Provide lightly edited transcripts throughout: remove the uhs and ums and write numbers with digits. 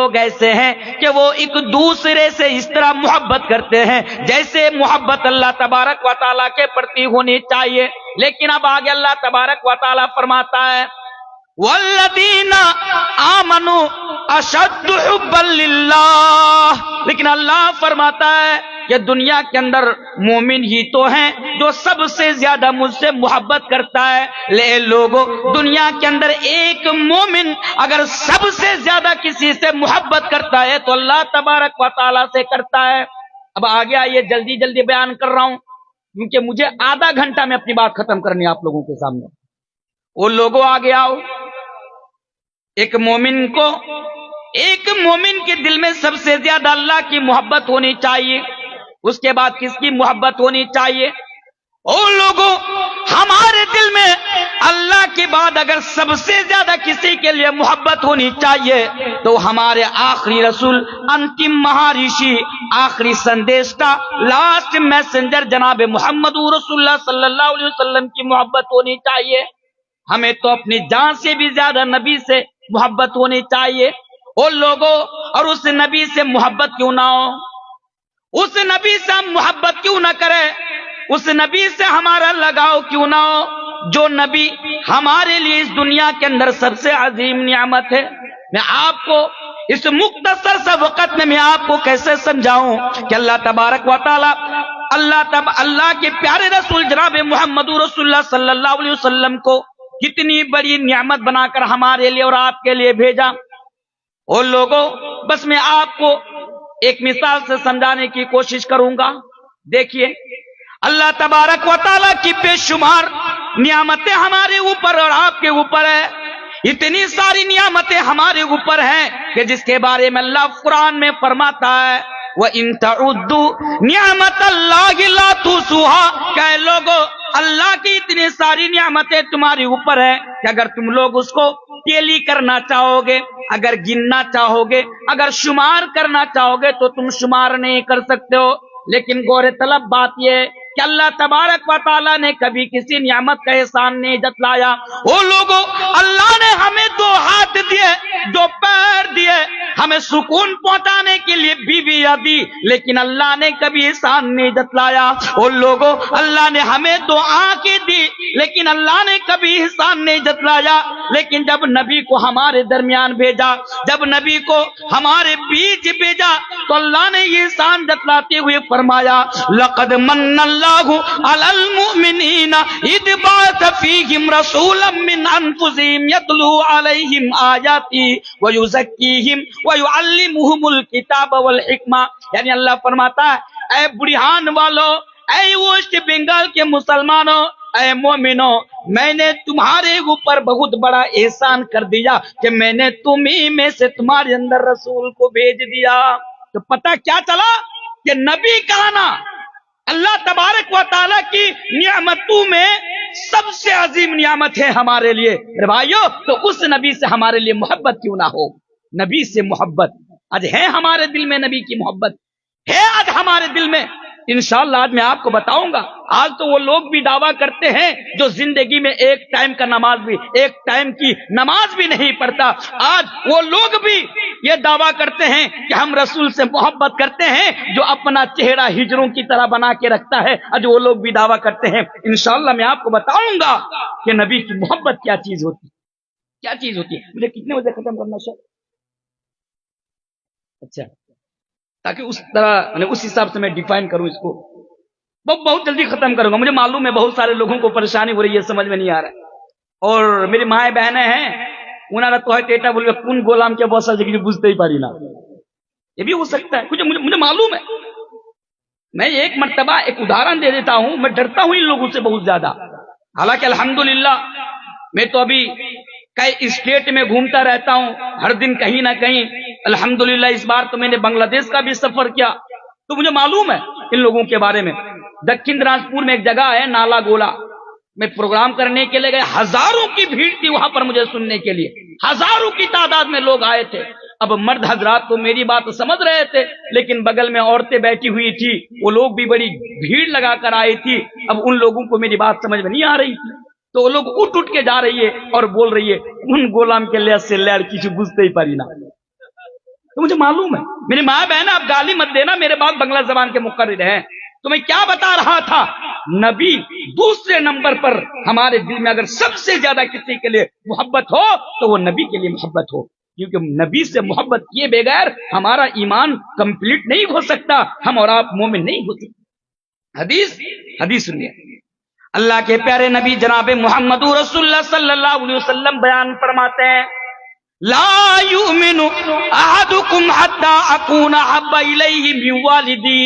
لوگ ایسے ہیں کہ وہ ایک دوسرے سے اس طرح محبت کرتے ہیں جیسے محبت اللہ تبارک و تعالیٰ کے پرتی ہونی چاہیے. لیکن اب آگے اللہ تبارک و تعالیٰ فرماتا ہے والذین آمنوا اشد حبا للہ. لیکن اللہ فرماتا ہے کہ دنیا کے اندر مومن ہی تو ہیں جو سب سے زیادہ مجھ سے محبت کرتا ہے. لے لوگوں، دنیا کے اندر ایک مومن اگر سب سے زیادہ کسی سے محبت کرتا ہے تو اللہ تبارک و تعالیٰ سے کرتا ہے. اب آگے آئیے، جلدی جلدی بیان کر رہا ہوں کیونکہ مجھے آدھا گھنٹہ میں اپنی بات ختم کرنی ہے آپ لوگوں کے سامنے. وہ لوگوں آگے آؤ، ایک مومن کے دل میں سب سے زیادہ اللہ کی محبت ہونی چاہیے. اس کے بعد کس کی محبت ہونی چاہیے؟ او لوگوں، ہمارے دل میں اللہ کے بعد اگر سب سے زیادہ کسی کے لیے محبت ہونی چاہیے تو ہمارے آخری رسول، انتم مہارشی، آخری سندیشتا، لاسٹ میسنجر جناب محمد رسول اللہ صلی اللہ علیہ وسلم کی محبت ہونی چاہیے. ہمیں تو اپنی جان سے بھی زیادہ نبی سے محبت ہونی چاہیے. او لوگوں، اور اس نبی سے محبت کیوں نہ ہو؟ اس نبی سے ہم محبت کیوں نہ کریں؟ اس نبی سے ہمارا لگاؤ کیوں نہ ہو جو نبی ہمارے لیے اس دنیا کے اندر سب سے عظیم نعمت ہے؟ میں آپ کو اس مختصر سا وقت میں آپ کو کیسے سمجھاؤں کہ اللہ تبارک و تعالی اللہ کے پیارے رسول جناب محمد رسول اللہ صلی اللہ علیہ وسلم کو کتنی بڑی نعمت بنا کر ہمارے لیے اور آپ کے لیے بھیجا. اور لوگوں، بس میں آپ کو ایک مثال سے سمجھانے کی کوشش کروں گا. دیکھیے، اللہ تبارک و تعالیٰ کی بے شمار نعمتیں ہمارے اوپر اور آپ کے اوپر ہے. اتنی ساری نعمتیں ہمارے اوپر ہیں کہ جس کے بارے میں اللہ قرآن میں فرماتا ہے وَإِن تَعُدُّوا نِعْمَتَ اللَّهِ لَا تُحْصُوهَا. کہ لوگوں، اللہ کی اتنی ساری نعمتیں تمہارے اوپر ہیں کہ اگر تم لوگ اس کو ٹیلی کرنا چاہو گے، اگر گننا چاہو گے، اگر شمار کرنا چاہو گے تو تم شمار نہیں کر سکتے ہو. لیکن غور طلب بات یہ ہے کہ اللہ تبارک و تعالیٰ نے کبھی کسی نعمت کا احسان نہیں جتلایا. وہ لوگوں، اللہ نے ہمیں 2 ہاتھ دیے، 2 پیر دیے، ہمیں سکون پہنچانے کے لیے بیویاں دی، لیکن اللہ نے کبھی احسان نہیں جتلایا. وہ لوگوں، اللہ نے ہمیں 2 آنکھیں دی، لیکن اللہ نے کبھی احسان نہیں جتلایا. لیکن جب نبی کو ہمارے درمیان بھیجا، جب نبی کو ہمارے بیچ بھیجا تو اللہ نے یہ احسان جتلاتے ہوئے فرمایا لقد من اللہ علی المؤمنین اذ بعث فیہم رسولا من انفسہم یتلو علیہم آیاتی ویزکیہم ویعلمہم الکتاب والحکمہ. یعنی اللہ فرماتا ہے اے بڑھان والو، اے ویسٹ بنگال کے مسلمانوں، اے مومنوں، میں نے تمہارے اوپر بہت بڑا احسان کر دیا کہ میں نے تمہیں میں سے تمہارے اندر رسول کو بھیج دیا. تو پتہ کیا چلا کہ نبی کہنا اللہ تبارک و تعالیٰ کی نعمتوں میں سب سے عظیم نعمت ہے ہمارے لیے. میرے بھائیو، تو اس نبی سے ہمارے لیے محبت کیوں نہ ہو؟ نبی سے محبت آج ہے ہمارے دل میں، نبی کی محبت ہے آج ہمارے دل میں. انشاءاللہ آج میں آپ کو بتاؤں گا. آج تو وہ لوگ بھی دعویٰ کرتے ہیں جو زندگی میں ایک ٹائم کی نماز بھی نہیں پڑھتا. آج وہ لوگ بھی یہ دعویٰ کرتے ہیں کہ ہم رسول سے محبت کرتے ہیں، جو اپنا چہرہ ہجروں کی طرح بنا کے رکھتا ہے. آج وہ لوگ بھی دعویٰ کرتے ہیں. انشاءاللہ میں آپ کو بتاؤں گا کہ نبی کی محبت کیا چیز ہوتی ہے، کیا چیز ہوتی ہے. مجھے کتنے بجے ختم کرنا شاید؟ اچھا، تاکہ اس طرح اس حساب سے میں ڈیفائن کروں اس کو. بہت جلدی ختم کروں گا. مجھے معلوم ہے بہت سارے لوگوں کو پریشانی ہو رہی ہے، سمجھ میں نہیں آ رہا ہے. اور میری مائیں بہنیں ہیں، انہوں نے تو ہے ٹیٹا بول کے کون غلام کے بہت ساری جگہ بوجھتے ہی پاری نا. یہ بھی ہو سکتا ہے، مجھے معلوم ہے. میں ایک مرتبہ ایک ادھارن دے دیتا ہوں. میں ڈرتا ہوں ان لوگوں سے بہت زیادہ. حالانکہ الحمدللہ میں تو ابھی کئی اسٹیٹ میں گھومتا رہتا ہوں ہر دن کہیں نہ کہیں. الحمدللہ اس بار تو میں نے بنگلہ دیش کا بھی سفر کیا، تو مجھے معلوم ہے ان لوگوں کے بارے میں. دکن دناجپور میں ایک جگہ ہے نالا گولا، میں پروگرام کرنے کے لیے گئے. ہزاروں کی بھیڑ تھی وہاں پر مجھے سننے کے لیے، ہزاروں کی تعداد میں لوگ آئے تھے. اب مرد حضرات تو میری بات سمجھ رہے تھے، لیکن بغل میں عورتیں بیٹھی ہوئی تھی، وہ لوگ بھی بڑی بھیڑ لگا کر آئی تھی. اب ان لوگوں کو میری بات سمجھ میں نہیں آ رہی تھی، تو وہ لوگ اٹھ کے جا رہی ہے اور بول رہی ہے ان غلام کے لیے سے لڑ کسی بوجھتے ہی پاری نا. تو مجھے معلوم ہے. میری ماں بہن آپ گالی مت دینا, میرے بعد بنگلہ زبان کے مقرر ہیں. تو میں کیا بتا رہا تھا, نبی دوسرے نمبر پر ہمارے دل میں اگر سب سے زیادہ کسی کے لیے محبت ہو تو وہ نبی کے لیے محبت ہو, کیونکہ نبی سے محبت کیے بغیر ہمارا ایمان کمپلیٹ نہیں ہو سکتا, ہم اور آپ مومن نہیں ہو سکتے. حدیث سنیے, اللہ کے پیارے نبی جناب محمد رسول اللہ صلی اللہ علیہ وسلم بیان فرماتے ہیں, لا یؤمن احدکم حتی اکون احب الیہ من والدی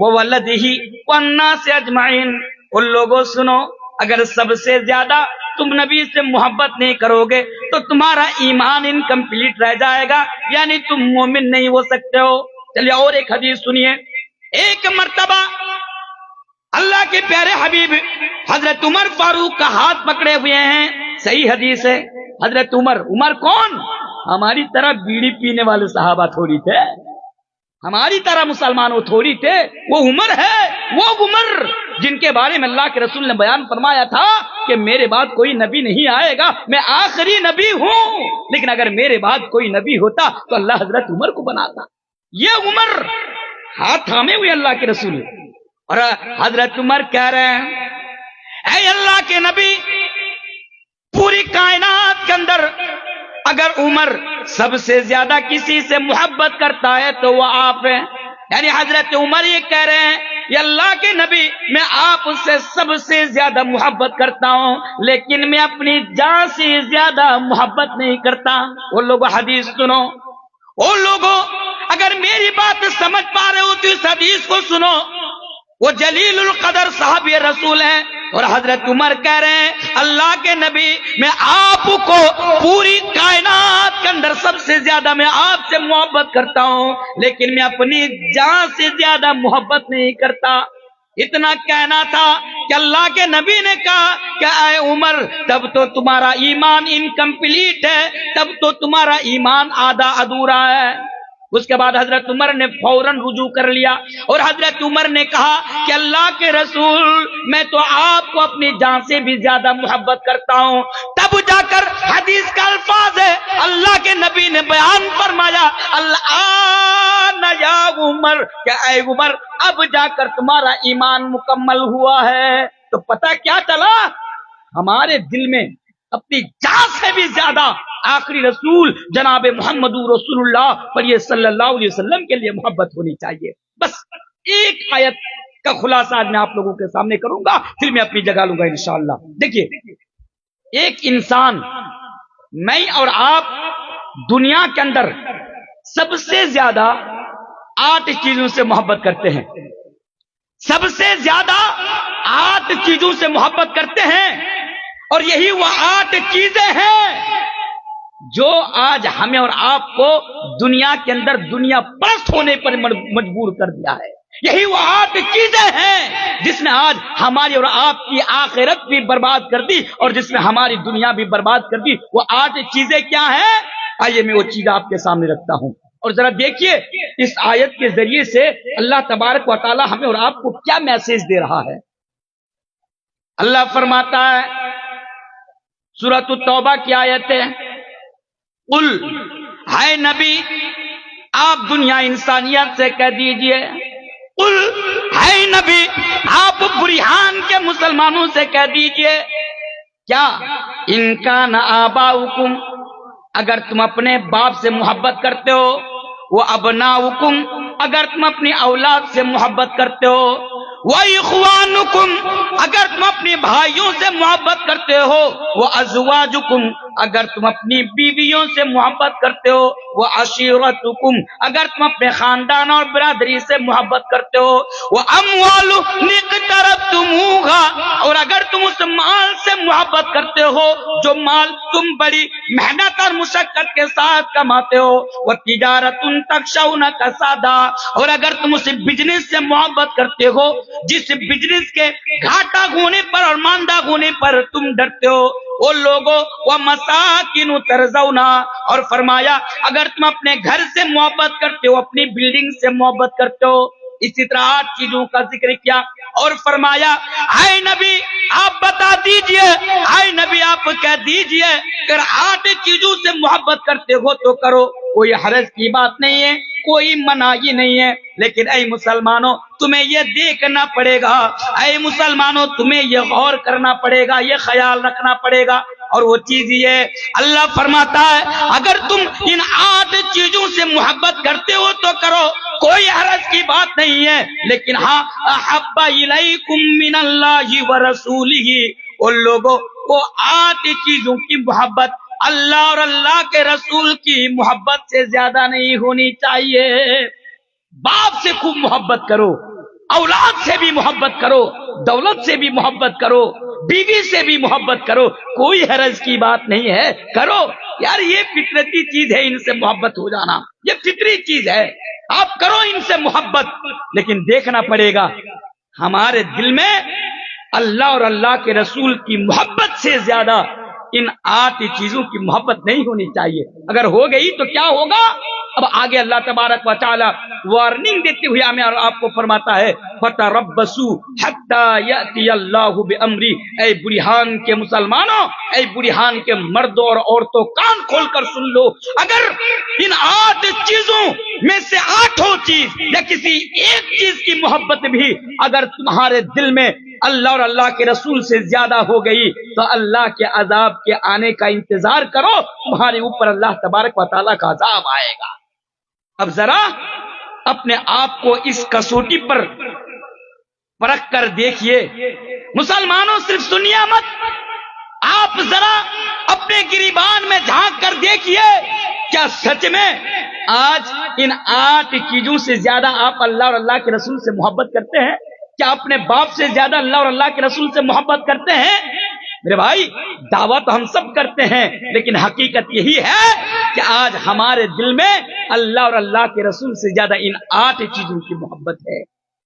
وولدہ والناس اجمعین. ان لوگوں سنو, اگر سب سے زیادہ تم نبی سے محبت نہیں کرو گے تو تمہارا ایمان انکمپلیٹ رہ جائے گا, یعنی تم مومن نہیں ہو سکتے ہو. چلیے اور ایک حدیث سنیے. ایک مرتبہ اللہ کے پیارے حبیب حضرت عمر فاروق کا ہاتھ پکڑے ہوئے ہیں, صحیح حدیث ہے. حضرت عمر کون؟ ہماری طرح بیڑی پینے والے صحابہ تھوڑی تھے, ہماری طرح مسلمانوں تھوڑی تھے. وہ عمر ہے, وہ عمر جن کے بارے میں اللہ کے رسول نے بیان فرمایا تھا کہ میرے بعد کوئی نبی نہیں آئے گا, میں آخری نبی ہوں, لیکن اگر میرے بعد کوئی نبی ہوتا تو اللہ حضرت عمر کو بناتا. یہ عمر ہاتھ تھامے ہوئے اللہ کے رسول, اور حضرت عمر کہہ رہے ہیں, اے اللہ کے نبی, پوری کائنات کے اندر اگر عمر سب سے زیادہ کسی سے محبت کرتا ہے تو وہ آپ ہیں. یعنی حضرت عمر یہ کہہ رہے ہیں, یہ اللہ کے نبی, میں آپ سے سب سے زیادہ محبت کرتا ہوں, لیکن میں اپنی جان سے زیادہ محبت نہیں کرتا. وہ لوگوں حدیث سنو, وہ لوگوں اگر میری بات سمجھ پا رہے ہو تو اس حدیث کو سنو. وہ جلیل القدر صحابی رسول ہیں, اور حضرت عمر کہہ رہے ہیں, اللہ کے نبی, میں آپ کو پوری کائنات کے اندر سب سے زیادہ میں آپ سے محبت کرتا ہوں, لیکن میں اپنی جان سے زیادہ محبت نہیں کرتا. اتنا کہنا تھا کہ اللہ کے نبی نے کہا کہ اے عمر, تب تو تمہارا ایمان انکمپلیٹ ہے, تب تو تمہارا ایمان آدھا ادھورا ہے. اس کے بعد حضرت عمر نے فوراً رجوع کر لیا, اور حضرت عمر نے کہا کہ اللہ کے رسول, میں تو آپ کو اپنی جان سے بھی زیادہ محبت کرتا ہوں. تب جا کر حدیث کا الفاظ ہے, اللہ کے نبی نے بیان فرمایا, الآن یا عمر, کہ اے عمر, اب جا کر تمہارا ایمان مکمل ہوا ہے. تو پتہ کیا چلا, ہمارے دل میں اپنی جان سے بھی زیادہ آخری رسول جناب محمد رسول اللہ پر یہ صلی اللہ علیہ وسلم کے لیے محبت ہونی چاہیے. بس ایک آیت کا خلاصہ آج میں آپ لوگوں کے سامنے کروں گا, پھر میں اپنی جگہ لوں گا انشاءاللہ. دیکھیے, ایک انسان, میں اور آپ, دنیا کے اندر سب سے زیادہ 8 چیزوں سے محبت کرتے ہیں. سب سے زیادہ 8 چیزوں سے محبت کرتے ہیں, اور یہی وہ 8 چیزیں ہیں جو آج ہمیں اور آپ کو دنیا کے اندر دنیا پرست ہونے پر مجبور کر دیا ہے. یہی وہ 8 چیزیں ہیں جس نے آج ہماری اور آپ کی آخرت بھی برباد کر دی, اور جس نے ہماری دنیا بھی برباد کر دی. وہ 8 چیزیں کیا ہیں؟ آئیے میں وہ چیز آپ کے سامنے رکھتا ہوں, اور ذرا دیکھیے اس آیت کے ذریعے سے اللہ تبارک و تعالی ہمیں اور آپ کو کیا میسج دے رہا ہے. اللہ فرماتا ہے, سورۃ التوبہ کی آیت ہے, قل, ہے نبی آپ دنیا انسانیت سے کہہ دیجئے, قل, ہے نبی آپ بریحان کے مسلمانوں سے کہہ دیجئے, کیا ان کان آباؤکم, اگر تم اپنے باپ سے محبت کرتے ہو, وہ ابناؤکم, اگر تم اپنی اولاد سے محبت کرتے ہو, وَإِخْوَانُكُمْ, اگر تم اپنے بھائیوں سے محبت کرتے ہو, وَأَزْوَاجُكُمْ, اگر تم اپنی بیویوں سے محبت کرتے ہو, وَعَشِيرَتُكُمْ, اگر تم اپنے خاندان اور برادری سے محبت کرتے ہو, وَأَمْوَالُ اقْتَرَفْتُمُوهَا, اور اگر تم اس مال سے محبت کرتے ہو جو مال تم بڑی محنت اور مشقت کے ساتھ کماتے ہو, وَتِجَارَةٌ تَخْشَوْنَ كَسَادَهَا, اور اگر تم اس بزنس سے محبت کرتے ہو جس بزنس کے گھاٹا ہونے پر اور ماندہ ہونے پر تم ڈرتے ہو, وہ لوگوں, وَمَسَاكِنُ تَرْضَوْنَهَا, اور فرمایا اگر تم اپنے گھر سے محبت کرتے ہو, اپنی بلڈنگ سے محبت کرتے ہو, اسی طرح 8 چیزوں کا ذکر کیا اور فرمایا اے نبی آپ بتا دیجئے، اے نبی آپ کہہ دیجئے اگر 8 چیزوں سے محبت کرتے ہو تو کرو، کوئی حرج کی بات نہیں ہے، کوئی مناہی نہیں ہے، لیکن اے مسلمانوں تمہیں یہ دیکھنا پڑے گا، اے مسلمانوں تمہیں یہ غور کرنا پڑے گا، یہ خیال رکھنا پڑے گا، اور وہ چیز یہ اللہ فرماتا ہے اگر تم ان 8 چیزوں سے محبت کرتے ہو تو کرو، کوئی حرج کی بات نہیں ہے، لیکن ہاں احب الیکم من اللہ ورسولہ، ان لوگوں کو 8 چیزوں کی محبت اللہ اور اللہ کے رسول کی محبت سے زیادہ نہیں ہونی چاہیے۔ باپ سے خوب محبت کرو، اولاد سے بھی محبت کرو، دولت سے بھی محبت کرو، بیوی سے بھی محبت کرو، کوئی حرج کی بات نہیں ہے، کرو یار، یہ فطرتی چیز ہے ان سے محبت ہو جانا، یہ فطری چیز ہے، آپ کرو ان سے محبت، لیکن دیکھنا پڑے گا ہمارے دل میں اللہ اور اللہ کے رسول کی محبت سے زیادہ ان 8 چیزوں کی محبت نہیں ہونی چاہیے، اگر ہو گئی تو کیا ہوگا؟ اب آگے اللہ تبارک و تعالی وارننگ دیتے ہوئے ہمیں اور آپ کو فرماتا ہے فَتَرَبَّصُوا حَتَّى يَأْتِيَ اللَّهُ بِأَمْرِهِ، اے بریحان کے مسلمانوں، اے بریحان کے مردوں اور عورتوں، کان کھول کر سن لو، اگر ان 8 چیزوں میں سے 8 چیز یا کسی ایک چیز کی محبت بھی اگر تمہارے دل میں اللہ اور اللہ کے رسول سے زیادہ ہو گئی تو اللہ کے عذاب کے آنے کا انتظار کرو، تمہارے اوپر اللہ تبارک و تعالیٰ کا عذاب آئے گا۔ اب ذرا اپنے آپ کو اس کسوٹی پر پرکھ کر دیکھیے، مسلمانوں صرف سنیے مت، آپ ذرا اپنے گریبان میں جھانک کر دیکھیے، کیا سچ میں آج ان 8 چیزوں سے زیادہ آپ اللہ اور اللہ کے رسول سے محبت کرتے ہیں؟ کیا اپنے باپ سے زیادہ اللہ اور اللہ کے رسول سے محبت کرتے ہیں؟ میرے بھائی دعویٰ تو ہم سب کرتے ہیں، لیکن حقیقت یہی ہے کہ آج ہمارے دل میں اللہ اور اللہ کے رسول سے زیادہ ان 8 چیزوں کی محبت ہے۔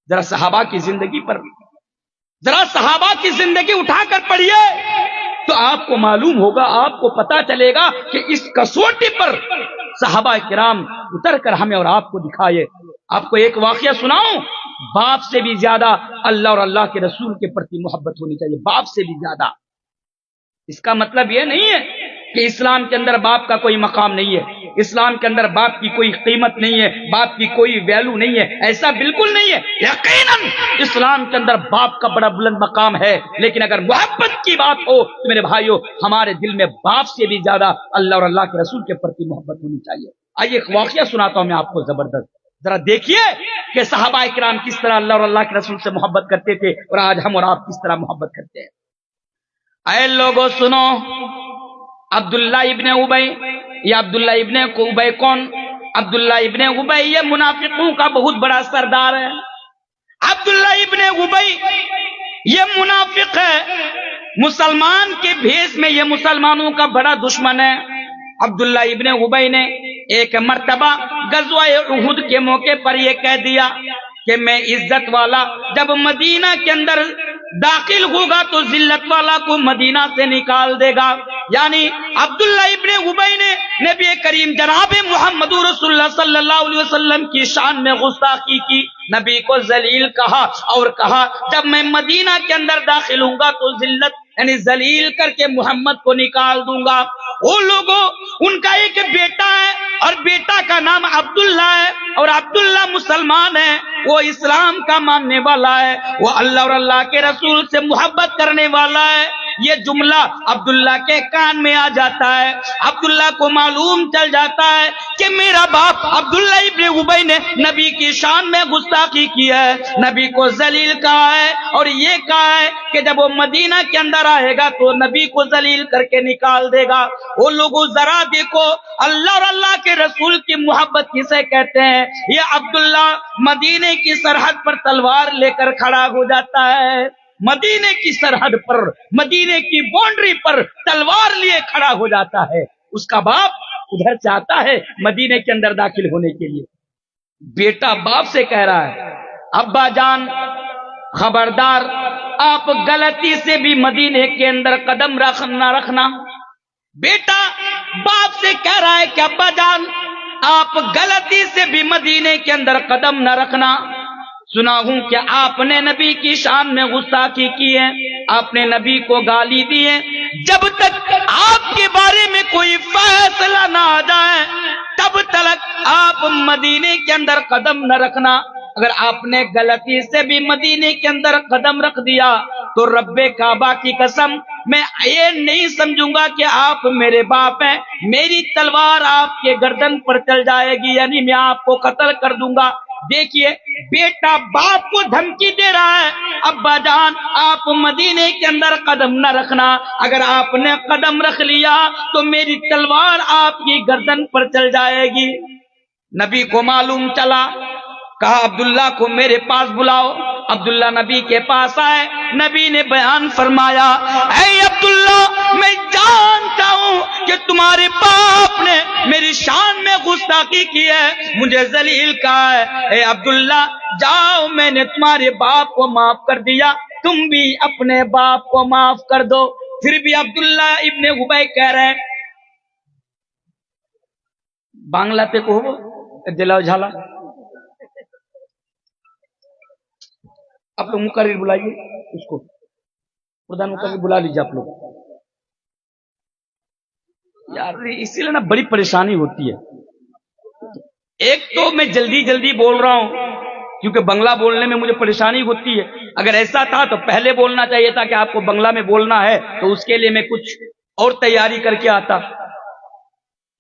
ذرا صحابہ کی زندگی پر، ذرا صحابہ کی زندگی اٹھا کر پڑھیے تو آپ کو معلوم ہوگا، آپ کو پتا چلے گا کہ اس کسوٹی پر صحابہ کرام اتر کر ہمیں اور آپ کو دکھائے۔ آپ کو ایک واقعہ سناؤں، باپ سے بھی زیادہ اللہ اور اللہ کے رسول کے پرتی محبت ہونی چاہیے، باپ سے بھی زیادہ۔ اس کا مطلب یہ نہیں ہے کہ اسلام کے اندر باپ کا کوئی مقام نہیں ہے، اسلام کے اندر باپ کی کوئی قیمت نہیں ہے، باپ کی کوئی ویلو نہیں ہے، ایسا بالکل نہیں ہے۔ یقیناً اسلام کے اندر باپ کا بڑا بلند مقام ہے، لیکن اگر محبت کی بات ہو تو میرے بھائیوں ہمارے دل میں باپ سے بھی زیادہ اللہ اور اللہ کے رسول کے پرتی محبت ہونی چاہیے۔ آئیے ایک واقعہ سناتا ہوں میں آپ کو زبردست، ذرا دیکھیے کہ صحابہ کرام کس طرح اللہ اور اللہ کے رسول سے محبت کرتے تھے اور آج ہم اور آپ کس طرح محبت کرتے ہیں۔ اے لوگوں سنو، عبداللہ ابن ابی، یہ عبداللہ ابن ابی کون؟ عبداللہ ابن ابی یہ منافقوں کا بہت بڑا سردار ہے۔ عبداللہ ابن ابی یہ منافق ہے، مسلمان کے بھیس میں یہ مسلمانوں کا بڑا دشمن ہے۔ عبداللہ ابن ابی نے ایک مرتبہ غزوہ احد کے موقع پر یہ کہہ دیا کہ میں عزت والا جب مدینہ کے اندر داخل ہوگا تو ذلت والا کو مدینہ سے نکال دے گا، یعنی عبداللہ ابن ابی نے نبی کریم جناب محمد رسول اللہ صلی اللہ علیہ وسلم کی شان میں گستاخی کی، نبی کو ذلیل کہا اور کہا جب میں مدینہ کے اندر داخل ہوں گا تو ذلت یعنی ذلیل کر کے محمد کو نکال دوں گا۔ وہ لوگوں ان کا ایک بیٹا ہے اور بیٹا کا نام عبداللہ ہے اور عبداللہ مسلمان ہے، وہ اسلام کا ماننے والا ہے، وہ اللہ اور اللہ کے رسول سے محبت کرنے والا ہے۔ یہ جملہ عبداللہ کے کان میں آ جاتا ہے، عبداللہ کو معلوم چل جاتا ہے کہ میرا باپ عبداللہ ابن ابی نے نبی کی شان میں گستاخی کی ہے، نبی کو ذلیل کہا ہے اور یہ کہا ہے کہ جب وہ مدینہ کے اندر آئے گا تو نبی کو ذلیل کر کے نکال دے گا۔ وہ لوگوں ذرا دیکھو اللہ اور اللہ کے رسول کی محبت کسے کہتے ہیں۔ یہ عبداللہ مدینے کی سرحد پر تلوار لے کر کھڑا ہو جاتا ہے، مدینے کی سرحد پر، مدینے کی باؤنڈری پر تلوار لیے کھڑا ہو جاتا ہے۔ اس کا باپ ادھر سے آتا ہے مدینے کے اندر داخل ہونے کے لیے، بیٹا باپ سے کہہ رہا ہے ابا جان خبردار، آپ غلطی سے بھی مدینے کے اندر قدم نہ رکھنا۔ بیٹا باپ سے کہہ رہا ہے کہ ابا جان آپ غلطی سے بھی مدینے کے اندر قدم نہ رکھنا۔ سنا ہوں کہ آپ نے نبی کی شان میں گستاخی کی ہے، آپ نے نبی کو گالی دی ہے۔ جب تک آپ کے بارے میں کوئی فیصلہ نہ آ جائے تب تک آپ مدینے کے اندر قدم نہ رکھنا۔ اگر آپ نے غلطی سے بھی مدینے کے اندر قدم رکھ دیا تو رب کعبہ کی قسم میں یہ نہیں سمجھوں گا کہ آپ میرے باپ ہیں، میری تلوار آپ کے گردن پر چل جائے گی، یعنی میں آپ کو قتل کر دوں گا۔ دیکھیے بیٹا باپ کو دھمکی دے رہا ہے، ابا جان آپ مدینے کے اندر قدم نہ رکھنا، اگر آپ نے قدم رکھ لیا تو میری تلوار آپ کی گردن پر چل جائے گی۔ نبی کو معلوم چلا، کہا عبداللہ کو میرے پاس بلاؤ۔ عبداللہ نبی کے پاس آئے، نبی نے بیان فرمایا، اے عبداللہ میں جانتا ہوں کہ تمہارے باپ نے میری شان میں گستاخی کی ہے، مجھے ذلیل کہا ہے۔ اے عبداللہ جاؤ، میں نے تمہارے باپ کو معاف کر دیا، تم بھی اپنے باپ کو معاف کر دو۔ پھر بھی عبداللہ ابن ابی کہہ رہے ہیں، বাংলাতে কহবো দিলাও ঝালা। آپ لوگ مقرر بلائیے اس کو، پردھان مقرر بلا لیجیے آپ لوگ۔ یار اسی لیے نا بڑی پریشانی ہوتی ہے، ایک تو میں جلدی جلدی بول رہا ہوں کیونکہ بنگلہ بولنے میں مجھے پریشانی ہوتی ہے، اگر ایسا تھا تو پہلے بولنا چاہیے تھا کہ آپ کو بنگلہ میں بولنا ہے تو اس کے لیے میں کچھ اور تیاری کر کے آتا۔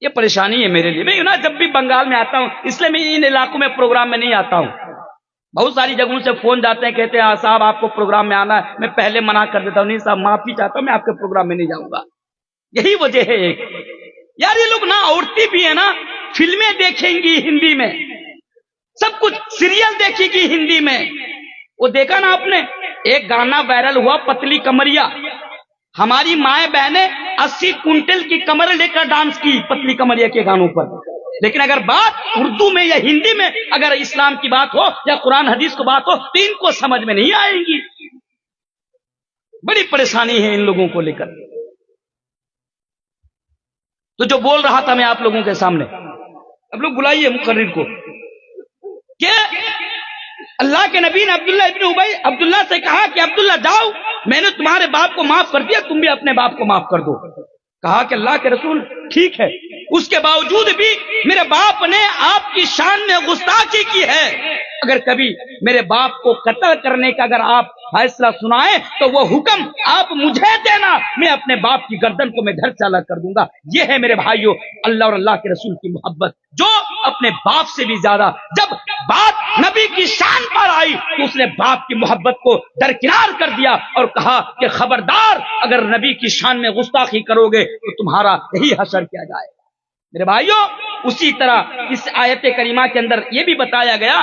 یہ پریشانی ہے میرے لیے، میں نا جب بھی بنگال میں آتا ہوں اس لیے میں ان علاقوں میں پروگرام میں نہیں آتا ہوں۔ بہت ساری جگہوں سے فون جاتے ہیں، کہتے ہیں صاحب آپ کو پروگرام میں آنا ہے، میں پہلے منع کر دیتا ہوں، نہیں صاحب معافی چاہتا ہوں، میں آپ کے پروگرام میں نہیں جاؤں گا۔ یہی وجہ ہے ایک، یار یہ لوگ نا عورتیں بھی ہیں نا، فلمیں دیکھیں گی ہندی میں، سب کچھ سیریل دیکھے گی ہندی میں۔ وہ دیکھا نا آپ نے ایک گانا وائرل ہوا پتلی کمریا، ہماری مائیں بہنیں 80 کنٹل کی کمر لے کر ڈانس کی پتلی کمریا کے گانوں پر، لیکن اگر بات اردو میں یا ہندی میں اگر اسلام کی بات ہو یا قرآن حدیث کو بات ہو تو ان کو سمجھ میں نہیں آئیں گی۔ بڑی پریشانی ہے ان لوگوں کو لے کر۔ تو جو بول رہا تھا میں آپ لوگوں کے سامنے، اب لوگ بلائیے مقرر کو، کہ اللہ کے نبی نے عبداللہ ابن ابی عبداللہ سے کہا کہ عبداللہ جاؤ، میں نے تمہارے باپ کو معاف کر دیا، تم بھی اپنے باپ کو معاف کر دو۔ کہا کہ اللہ کے رسول ٹھیک ہے، اس کے باوجود بھی میرے باپ نے آپ کی شان میں گستاخی کی ہے، اگر کبھی میرے باپ کو قتل کرنے کا اگر آپ فیصلہ سنائیں تو وہ حکم آپ مجھے دینا، میں اپنے باپ کی گردن کو میں دھر چالا کر دوں گا۔ یہ ہے میرے بھائیوں اللہ اور اللہ کے رسول کی محبت، جو اپنے باپ سے بھی زیادہ، جب بات نبی کی شان پر آئی تو اس نے باپ کی محبت کو درکنار کر دیا اور کہا کہ خبردار اگر نبی کی شان میں گستاخی کرو گے تو تمہارا یہی حشر کیا جائے۔ میرے بھائیوں اسی طرح اس آیت کریمہ کے اندر یہ بھی بتایا گیا،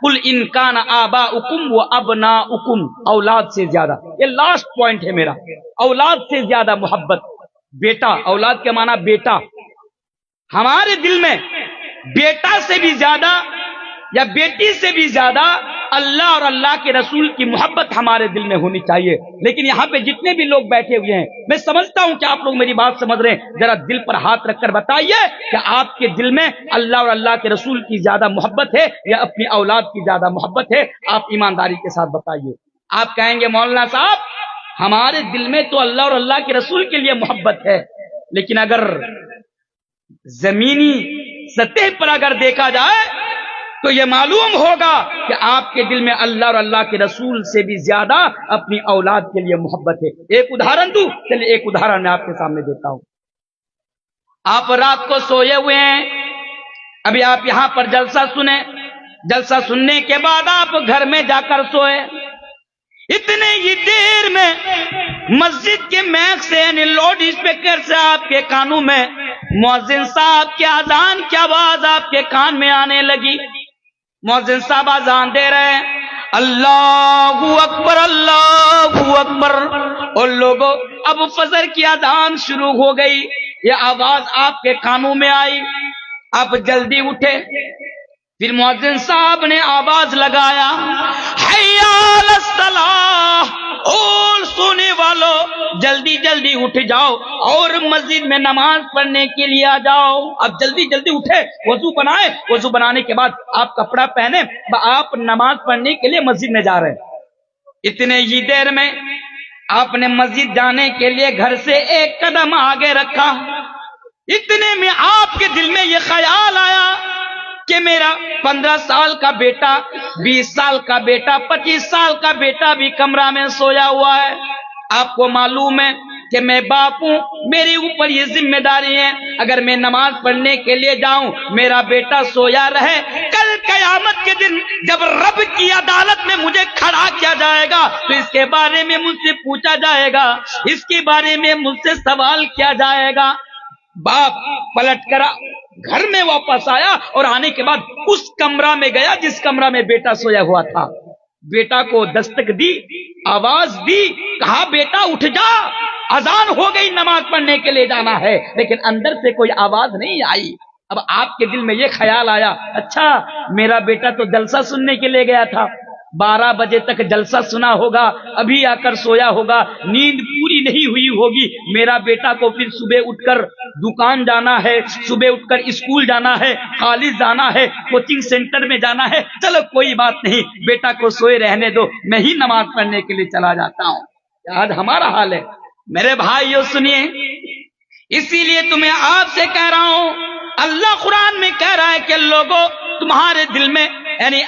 قل ان کان آباؤکم و ابناؤکم، اولاد سے زیادہ، یہ لاسٹ پوائنٹ ہے میرا، اولاد سے زیادہ محبت، بیٹا، اولاد کے معنی بیٹا، ہمارے دل میں بیٹا سے بھی زیادہ یا بیٹی سے بھی زیادہ اللہ اور اللہ کے رسول کی محبت ہمارے دل میں ہونی چاہیے۔ لیکن یہاں پہ جتنے بھی لوگ بیٹھے ہوئے ہیں، میں سمجھتا ہوں کہ آپ لوگ میری بات سمجھ رہے ہیں، ذرا دل پر ہاتھ رکھ کر بتائیے کہ آپ کے دل میں اللہ اور اللہ کے رسول کی زیادہ محبت ہے یا اپنی اولاد کی زیادہ محبت ہے؟ آپ ایمانداری کے ساتھ بتائیے۔ آپ کہیں گے مولانا صاحب ہمارے دل میں تو اللہ اور اللہ کے رسول کے لیے محبت ہے، لیکن اگر زمینی سطح پر اگر دیکھا جائے تو یہ معلوم ہوگا کہ آپ کے دل میں اللہ اور اللہ کے رسول سے بھی زیادہ اپنی اولاد کے لیے محبت ہے۔ ایک ادھارن دوں، چلیے ایک ادھارن میں آپ کے سامنے دیتا ہوں۔ آپ رات کو سوئے ہوئے ہیں، ابھی آپ یہاں پر جلسہ سنیں، جلسہ سننے کے بعد آپ گھر میں جا کر سوئے، اتنے ہی دیر میں مسجد کے میک سے یعنی لاؤڈ اسپیکر سے آپ کے کانوں میں مؤذن صاحب کی اذان کی آواز آپ کے کان میں آنے لگی۔ مؤذن صاحب اذان دے رہے ہیں، اللہ اکبر اللہ اکبر، اور لوگوں اب فجر کی اذان شروع ہو گئی، یہ آواز آپ کے کانوں میں آئی، آپ جلدی اٹھے، پھر مؤذن صاحب نے آواز لگایا، حی علی الصلاۃ، اور سونے والوں جلدی جلدی اٹھ جاؤ اور مسجد میں نماز پڑھنے کے لیے آ جاؤ. اب جلدی جلدی اٹھے, وضو بنائے, وضو بنانے کے بعد آپ کپڑا پہنے, آپ نماز پڑھنے کے لیے مسجد میں جا رہے ہیں. اتنے ہی دیر میں آپ نے مسجد جانے کے لیے گھر سے ایک قدم آگے رکھا. اتنے میں آپ کے دل میں یہ خیال آیا کہ میرا 15 سال کا بیٹا, 20 سال کا بیٹا, 25 سال کا بیٹا بھی کمرہ میں سویا ہوا ہے. آپ کو معلوم ہے کہ میں باپ ہوں, میرے اوپر یہ ذمہ داری ہے. اگر میں نماز پڑھنے کے لیے جاؤں, میرا بیٹا سویا رہے, کل قیامت کے دن جب رب کی عدالت میں مجھے کھڑا کیا جائے گا تو اس کے بارے میں مجھ سے پوچھا جائے گا, اس کے بارے میں مجھ سے سوال کیا جائے گا. باپ پلٹ کر گھر میں واپس آیا اور آنے کے بعد اس کمرہ میں گیا جس کمرہ میں بیٹا سویا ہوا تھا. بیٹا کو دستک دی, آواز دی, کہا بیٹا اٹھ جا, اذان ہو گئی, نماز پڑھنے کے لیے جانا ہے. لیکن اندر سے کوئی آواز نہیں آئی. اب آپ کے دل میں یہ خیال آیا, اچھا میرا بیٹا تو جلسہ سننے کے لیے گیا تھا, 12 بجے تک جلسہ سنا ہوگا, ابھی آ کر سویا ہوگا, نیند پوری نہیں ہوئی ہوگی. میرا بیٹا کو پھر صبح اٹھ کر دکان جانا ہے, صبح اٹھ کر اسکول جانا ہے, کالج جانا ہے, کوچنگ سینٹر میں جانا ہے. چلو کوئی بات نہیں, بیٹا کو سوئے رہنے دو, میں ہی نماز پڑھنے کے لیے چلا جاتا ہوں. آج ہمارا حال ہے. میرے بھائیو سنیے, اسی لیے تمہیں آپ سے کہہ رہا ہوں, اللہ قرآن میں کہہ رہا ہے کہ لوگوں تمہارے دل میں یعنی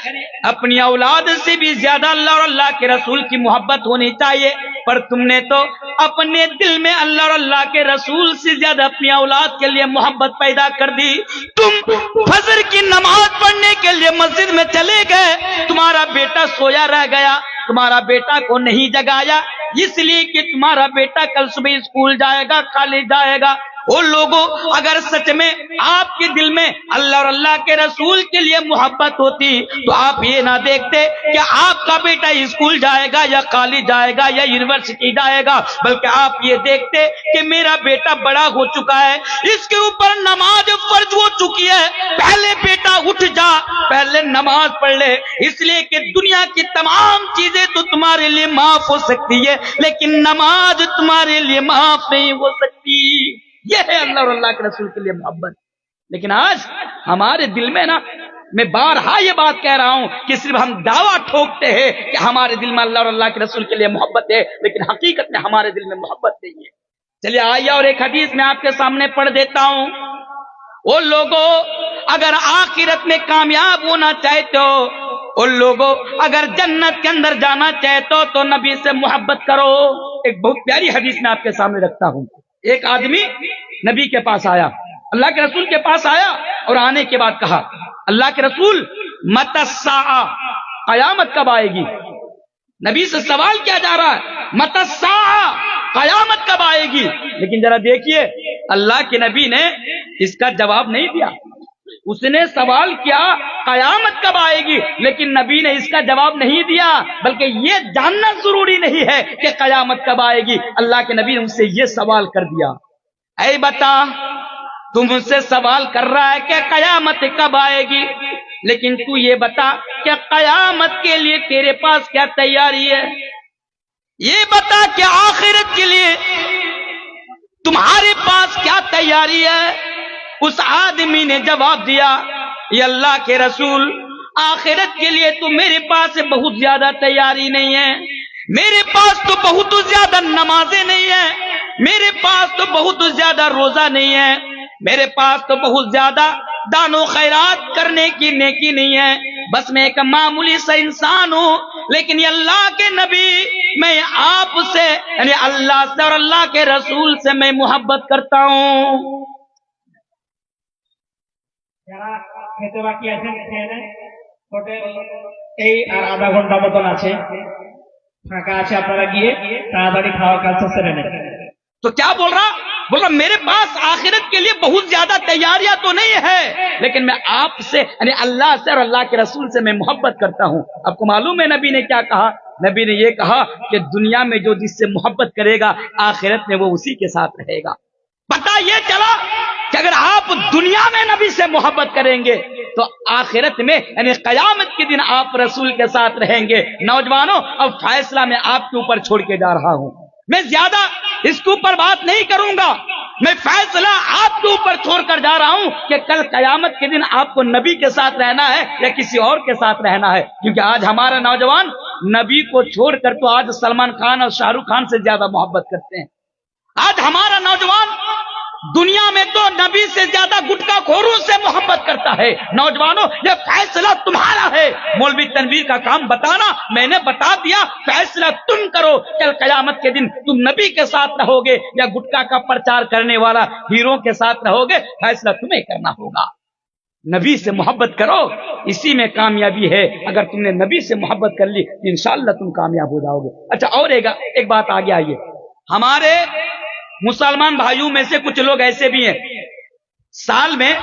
اپنی اولاد سے بھی زیادہ اللہ اور اللہ کے رسول کی محبت ہونی چاہیے. پر تم نے تو اپنے دل میں اللہ اور اللہ کے رسول سے زیادہ اپنی اولاد کے لیے محبت پیدا کر دی. تم فجر کی نماز پڑھنے کے لیے مسجد میں چلے گئے, تمہارا بیٹا سویا رہ گیا, تمہارا بیٹا کو نہیں جگایا, اس لیے کہ تمہارا بیٹا کل صبح اسکول جائے گا, کالج جائے گا. وہ لوگوں اگر سچ میں آپ کے دل میں اللہ اور اللہ کے رسول کے لیے محبت ہوتی تو آپ یہ نہ دیکھتے کہ آپ کا بیٹا اسکول جائے گا یا کالج جائے گا یا یونیورسٹی جائے گا, بلکہ آپ یہ دیکھتے کہ میرا بیٹا بڑا ہو چکا ہے, اس کے اوپر نماز فرض ہو چکی ہے, پہلے بیٹا اٹھ جا, پہلے نماز پڑھ لے. اس لیے کہ دنیا کی تمام چیزیں تو تمہارے لیے معاف ہو سکتی ہے, لیکن نماز تمہارے لیے معاف نہیں ہو سکتی. یہ ہے اللہ اور اللہ کے رسول کے لیے محبت. لیکن آج ہمارے دل میں نا, میں بارہا یہ بات کہہ رہا ہوں کہ صرف ہم دعویٰ ٹھوکتے ہیں کہ ہمارے دل میں اللہ اور اللہ کے رسول کے لیے محبت ہے, لیکن حقیقت میں ہمارے دل میں محبت نہیں ہے. چلیے آئیے اور ایک حدیث میں آپ کے سامنے پڑھ دیتا ہوں. وہ لوگوں اگر آخرت میں کامیاب ہونا چاہتے ہو, ان لوگوں اگر جنت کے اندر جانا چاہتے ہو تو نبی سے محبت کرو. ایک بہت پیاری حدیث میں آپ کے سامنے رکھتا ہوں. ایک آدمی نبی کے پاس آیا, اللہ کے رسول کے پاس آیا, اور آنے کے بعد کہا, اللہ کے رسول متی الساعہ, قیامت کب آئے گی؟ نبی سے سوال کیا جا رہا ہے, متی الساعہ, قیامت کب آئے گی؟ لیکن ذرا دیکھیے, اللہ کے نبی نے اس کا جواب نہیں دیا. اس نے سوال کیا قیامت کب آئے گی, لیکن نبی نے اس کا جواب نہیں دیا, بلکہ یہ جاننا ضروری نہیں ہے کہ قیامت کب آئے گی. اللہ کے نبی نے ان سے یہ سوال کر دیا, اے بتا, تم مجھ سے سوال کر رہا ہے کہ قیامت کب آئے گی, لیکن تو یہ بتا کہ قیامت کے لیے تیرے پاس کیا تیاری ہے. یہ بتا کہ آخرت کے لیے تمہارے پاس کیا تیاری ہے. اس آدمی نے جواب دیا, یہ اللہ کے رسول, آخرت کے لیے تو میرے پاس بہت زیادہ تیاری نہیں ہے, میرے پاس تو بہت زیادہ نمازیں نہیں ہیں, میرے پاس تو بہت زیادہ روزہ نہیں ہے, میرے پاس تو بہت زیادہ دان و خیرات کرنے کی نیکی نہیں ہے, بس میں ایک معمولی سا انسان ہوں. لیکن یہ اللہ کے نبی, میں آپ سے یعنی اللہ سے اور اللہ کے رسول سے میں محبت کرتا ہوں. যারা খেতে বাকি আছেন খেয়ে নেন, হোটেল এই আর আধা ঘন্টা মতন আছে, ফাঁকা আছে, আপনারা গিয়ে তাড়াতাড়ি খাওয়ার কাজটা সেরে নেন. تو کیا بول رہا میرے پاس آخرت کے لیے بہت زیادہ تیاریاں تو نہیں ہے, لیکن میں آپ سے یعنی اللہ سے اور اللہ کے رسول سے میں محبت کرتا ہوں. آپ کو معلوم ہے نبی نے کیا کہا؟ نبی نے یہ کہا کہ دنیا میں جو جس سے محبت کرے گا آخرت میں وہ اسی کے ساتھ رہے گا. پتہ یہ چلا کہ اگر آپ دنیا میں نبی سے محبت کریں گے تو تو آخرت میں یعنی قیامت کے دن آپ رسول کے ساتھ رہیں گے۔ نوجوانوں، اب فیصلہ میں آپ کے اوپر چھوڑ کے جا رہا ہوں، میں زیادہ اس کے اوپر بات نہیں کروں گا، میں فیصلہ آپ کے اوپر چھوڑ کر جا رہا ہوں کہ کل قیامت کے دن آپ کو نبی کے ساتھ رہنا ہے یا کسی اور کے ساتھ رہنا ہے، کیونکہ آج ہمارا نوجوان نبی کو چھوڑ کر تو آج سلمان خان اور شاہ رخ خان سے زیادہ محبت کرتے ہیں۔ آج ہمارا نوجوان دنیا میں تو نبی سے زیادہ گٹکا خوروں سے محبت کرتا ہے۔ نوجوانوں، یہ فیصلہ تمہارا ہے، مولوی تنویر کا کام بتانا، میں نے بتا دیا، فیصلہ تم کرو، کل قیامت کے دن تم نبی کے ساتھ رہو گے یا گٹکا کا پرچار کرنے والا ہیرو کے ساتھ رہو گے، فیصلہ تمہیں کرنا ہوگا۔ نبی سے محبت کرو، اسی میں کامیابی ہے۔ اگر تم نے نبی سے محبت کر لی تو انشاءاللہ تم کامیاب ہو جاؤ گے۔ اچھا، اور ایک بات آگے آئیے، ہمارے مسلمان بھائیوں میں سے کچھ لوگ ایسے بھی ہیں، سال میں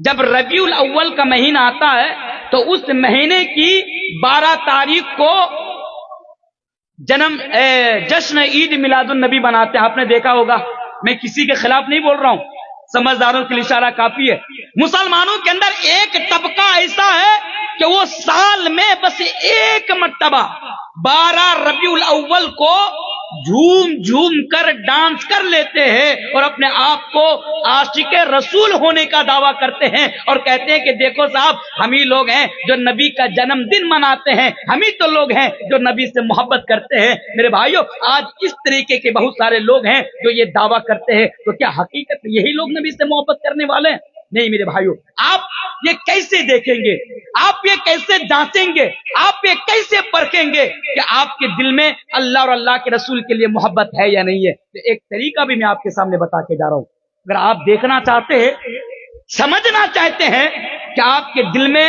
جب ربیع الاول کا مہینہ آتا ہے تو اس مہینے کی 12 تاریخ کو جشن عید میلاد النبی مناتے ہیں۔ آپ نے دیکھا ہوگا، میں کسی کے خلاف نہیں بول رہا ہوں، سمجھداروں کے لیے اشارہ کافی ہے۔ مسلمانوں کے اندر ایک طبقہ ایسا ہے کہ وہ سال میں بس ایک مرتبہ 12 ربیع الاول کو جھوم کر ڈانس کر لیتے ہیں اور اپنے آپ کو عاشق رسول ہونے کا دعویٰ کرتے ہیں اور کہتے ہیں کہ دیکھو صاحب، ہم ہی لوگ ہیں جو نبی کا جنم دن مناتے ہیں، ہم ہی تو لوگ ہیں جو نبی سے محبت کرتے ہیں۔ میرے بھائیوں، آج اس طریقے کے بہت سارے لوگ ہیں جو یہ دعویٰ کرتے ہیں، تو کیا حقیقت میں یہی لوگ نبی سے محبت کرنے والے ہیں؟ نہیں میرے بھائیوں، آپ یہ کیسے دیکھیں گے، آپ یہ کیسے جانچیں گے، آپ یہ کیسے پرکھیں گے کہ آپ کے دل میں اللہ اور اللہ کے رسول کے لیے محبت ہے یا نہیں ہے؟ تو ایک طریقہ بھی میں آپ کے سامنے بتا کے جا رہا ہوں۔ اگر آپ دیکھنا چاہتے ہیں، سمجھنا چاہتے ہیں کہ آپ کے دل میں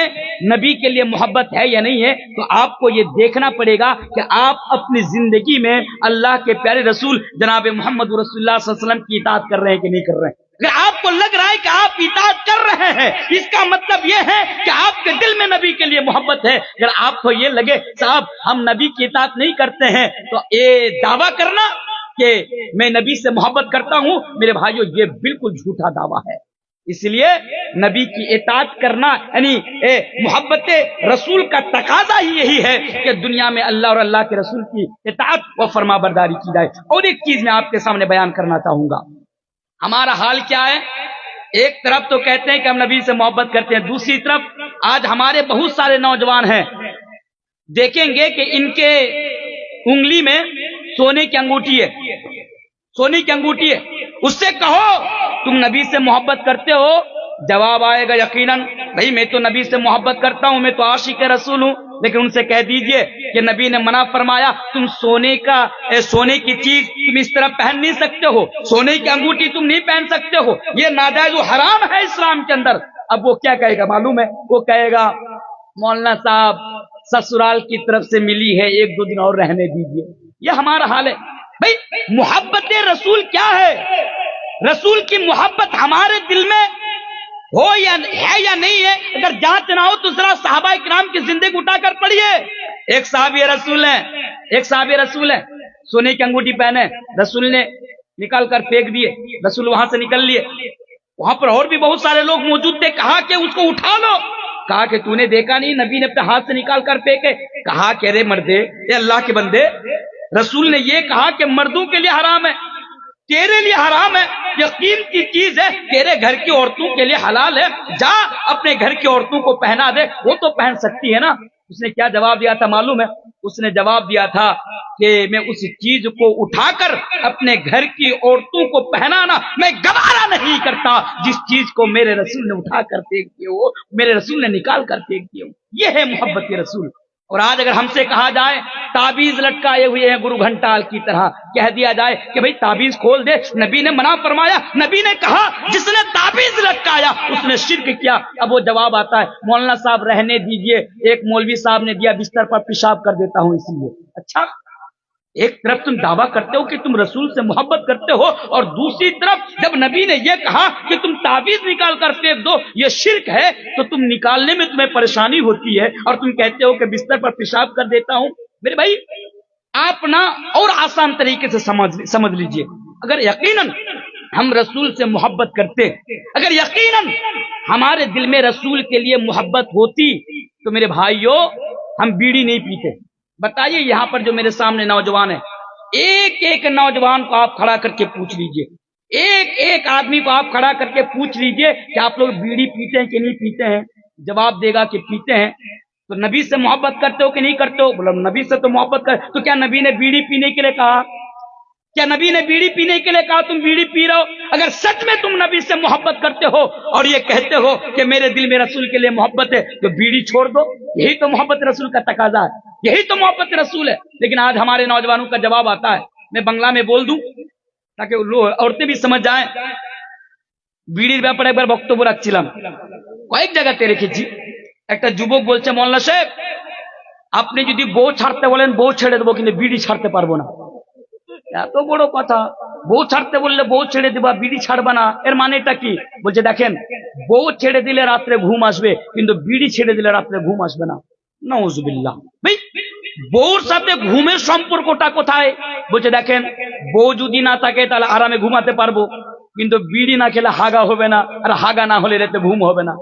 نبی کے لیے محبت ہے یا نہیں ہے، تو آپ کو یہ دیکھنا پڑے گا کہ آپ اپنی زندگی میں اللہ کے پیارے رسول جناب محمد رسول اللہ صلی اللہ علیہ وسلم کی اطاعت کر رہے ہیں کہ نہیں کر رہے ہیں۔ اگر آپ کو لگ رہا ہے کہ آپ اطاعت کر رہے ہیں، اس کا مطلب یہ ہے کہ آپ کے دل میں نبی کے لیے محبت ہے۔ اگر آپ کو یہ لگے صاحب ہم نبی کی اطاعت نہیں کرتے ہیں، تو یہ دعویٰ کرنا کہ میں نبی سے محبت کرتا ہوں، میرے بھائیوں یہ بالکل جھوٹا دعویٰ ہے۔ اس لیے نبی کی اطاعت کرنا یعنی محبت رسول کا تقاضا ہی یہی ہے کہ دنیا میں اللہ اور اللہ کے رسول کی اطاعت و فرما برداری کی جائے۔ اور ایک چیز میں آپ کے سامنے بیان کرنا چاہوں گا، ہمارا حال کیا ہے؟ ایک طرف تو کہتے ہیں کہ ہم نبی سے محبت کرتے ہیں، دوسری طرف آج ہمارے بہت سارے نوجوان ہیں، دیکھیں گے کہ ان کے انگلی میں سونے کی انگوٹھی ہے، سونے کی انگوٹھی ہے، اس سے کہو تم نبی سے محبت کرتے ہو، جواب آئے گا یقیناً بھائی میں تو نبی سے محبت کرتا ہوں، میں تو عاشق رسول ہوں۔ لیکن ان سے کہہ دیجئے کہ نبی نے منع فرمایا، تم سونے کی چیز تم اس طرح پہن نہیں سکتے ہو، سونے کی انگوٹھی تم نہیں پہن سکتے ہو، یہ ناجائز و حرام ہے اسلام کے اندر۔ اب وہ کیا کہے گا معلوم ہے؟ وہ کہے گا مولانا صاحب سسرال کی طرف سے ملی ہے، 1-2 دن اور رہنے دیجئے۔ یہ ہمارا حال ہے۔ بھائی محبت رسول کیا ہے؟ رسول کی محبت ہمارے دل میں ہو یا ہے یا نہیں ہے؟ اگر جانچ نہ ہو تو ذرا صحابہ کرام کی زندگی اٹھا کر پڑھیے۔ ایک صحابی رسول ہے، سونے کی انگوٹھی پہنے، رسول نے نکال کر پھینک دیے، رسول وہاں سے نکل لیے، وہاں پر اور بھی بہت سارے لوگ موجود تھے، کہا کہ اس کو اٹھا لو، کہا کہ تو نے دیکھا نہیں نبی نے اپنے ہاتھ سے نکال کر پھینکے؟ کہا کہ ارے مردے، اے اللہ کے بندے، رسول نے یہ کہا کہ مردوں کے لیے حرام ہے، تیرے لیے حرام ہے، یقین کی چیز ہے، تیرے گھر کی عورتوں کے لیے حلال ہے، جا اپنے گھر کی عورتوں کو پہنا دے، وہ تو پہن سکتی ہے نا۔ اس نے کیا جواب دیا تھا معلوم ہے؟ اس نے جواب دیا تھا کہ میں اس چیز کو اٹھا کر اپنے گھر کی عورتوں کو پہنانا میں گوارا نہیں کرتا جس چیز کو میرے رسول نے اٹھا کر پھینک دیا ہو، میرے رسول نے نکال کر پھینک دیا ہو۔ یہ ہے محبت رسول۔ اور آج اگر ہم سے کہا جائے تعبیز لٹکائے ہوئے ہیں گرو گھنٹال کی طرح، کہہ دیا جائے کہ بھئی تعبیز کھول دے، نبی نے منع فرمایا، نبی نے کہا جس نے تعبیز لٹکایا اس نے شرک کیا۔ اب وہ جواب آتا ہے مولانا صاحب رہنے دیجئے، ایک مولوی صاحب نے دیا بستر پر پیشاب کر دیتا ہوں اس لیے۔ اچھا، ایک طرف تم دعویٰ کرتے ہو کہ تم رسول سے محبت کرتے ہو، اور دوسری طرف جب نبی نے یہ کہا کہ تم تعویذ نکال کر پھینک دو یہ شرک ہے، تو تم نکالنے میں تمہیں پریشانی ہوتی ہے اور تم کہتے ہو کہ بستر پر پیشاب کر دیتا ہوں۔ میرے بھائی آپ نا اور آسان طریقے سے سمجھ لیجئے، اگر یقیناً ہم رسول سے محبت کرتے. اگر یقیناً ہمارے دل میں رسول کے لیے محبت ہوتی تو میرے بھائیوں ہم بیڑی نہیں پیتے. بتائیے یہاں پر جو میرے سامنے نوجوان ہیں, ایک ایک نوجوان کو آپ کھڑا کر کے پوچھ لیجئے, ایک ایک آدمی کو آپ کھڑا کر کے پوچھ لیجئے کہ آپ لوگ بیڑی پیتے ہیں کہ نہیں پیتے ہیں. جواب دے گا کہ پیتے ہیں. تو نبی سے محبت کرتے ہو کہ نہیں کرتے ہو؟ بولو نبی سے تو محبت کر. تو کیا نبی نے بیڑی پینے کے لیے کہا؟ کیا نبی نے بیڑی پینے کے لیے کہا تم بیڑی پی رہے ہو؟ اگر سچ میں تم نبی سے محبت کرتے ہو اور یہ کہتے ہو کہ میرے دل میں رسول کے لیے محبت ہے تو بیڑی چھوڑ دو. یہی تو محبت رسول کا تقاضا ہے, یہی تو محبت رسول ہے. لیکن آج ہمارے نوجوانوں کا جواب آتا ہے, میں بنگلہ میں بول دوں تاکہ عورتیں بھی سمجھ جائیں. বিড়ির ব্যাপারে একবার বক্তব্য রাখছিলাম, কয়েক জায়গাতে রেখেছি. একটা যুবক বলছে মোল্লা সাহেব আপনি যদি বউ ছাড়তে বলেন বউ ছেড়ে দেবো কিন্তু বিড়ি ছাড়তে পারবো না. এত বড় কথা, বউ ছাড়তে বললে বউ ছেড়ে দিবা বিড়ি ছাড়বা না, এর মানেটা কি? বলছে দেখেন বউ ছেড়ে দিলে রাত্রে ঘুম আসবে কিন্তু বিড়ি ছেড়ে দিলে রাত্রে ঘুম আসবে না. নাউজুবিল্লাহ. ভাই বউর সাথে ঘুমের সম্পর্কটা কোথায়? বলছে দেখেন বউ যদি না থাকে তাহলে আরামে ঘুমাতে পারবো কিন্তু বিড়ি না খেলে হাগা হবে না, আর হাগা না হলে রাতে ঘুম হবে না.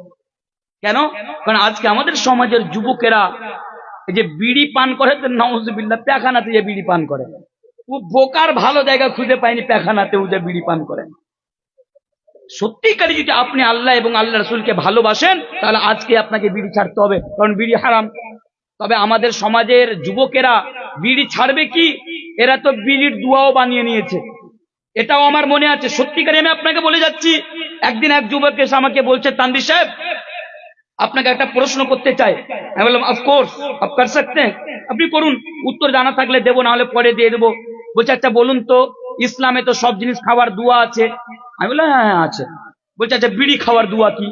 কেন? কারণ আজকে আমাদের সমাজের যুবকেরা যে বিড়ি পান করে তো নাউজুবিল্লাহ পেখানাতে যে বিড়ি পান করে, ও বোকার ভালো জায়গা খুঁজে পায়নি পেখানাতে ও যে বিড়ি পান করে. সত্যিকারী যদি আপনি আল্লাহ এবং আল্লাহ রসুলকে ভালোবাসেন তাহলে আজকে আপনাকে বিড়ি ছাড়তে হবে, কারণ বিড়ি হারাম. তবে আমাদের সমাজের যুবকেরা বিড়ি ছাড়বে কি, এরা তো বিড়ির দুয়াও বানিয়ে নিয়েছে, এটাও আমার মনে আছে. সত্যিকারী আমি আপনাকে বলে যাচ্ছি, একদিন এক যুবক এসে আমাকে বলছে তানভীর সাহেব আপনাকে একটা প্রশ্ন করতে চাই. আমি বললাম অফকোর্স আপ কর সকতে হ্যাঁ, আপনি করুন, উত্তর জানা থাকলে দেবো না হলে পরে দিয়ে দেবো. বলছে আচ্ছা বলুন তো ইসলামে তো সব জিনিস খাওয়ার দুয়া আছে. আমি বললাম হ্যাঁ হ্যাঁ আছে. বলছে আচ্ছা বিড়ি খাওয়ার দুয়া কি?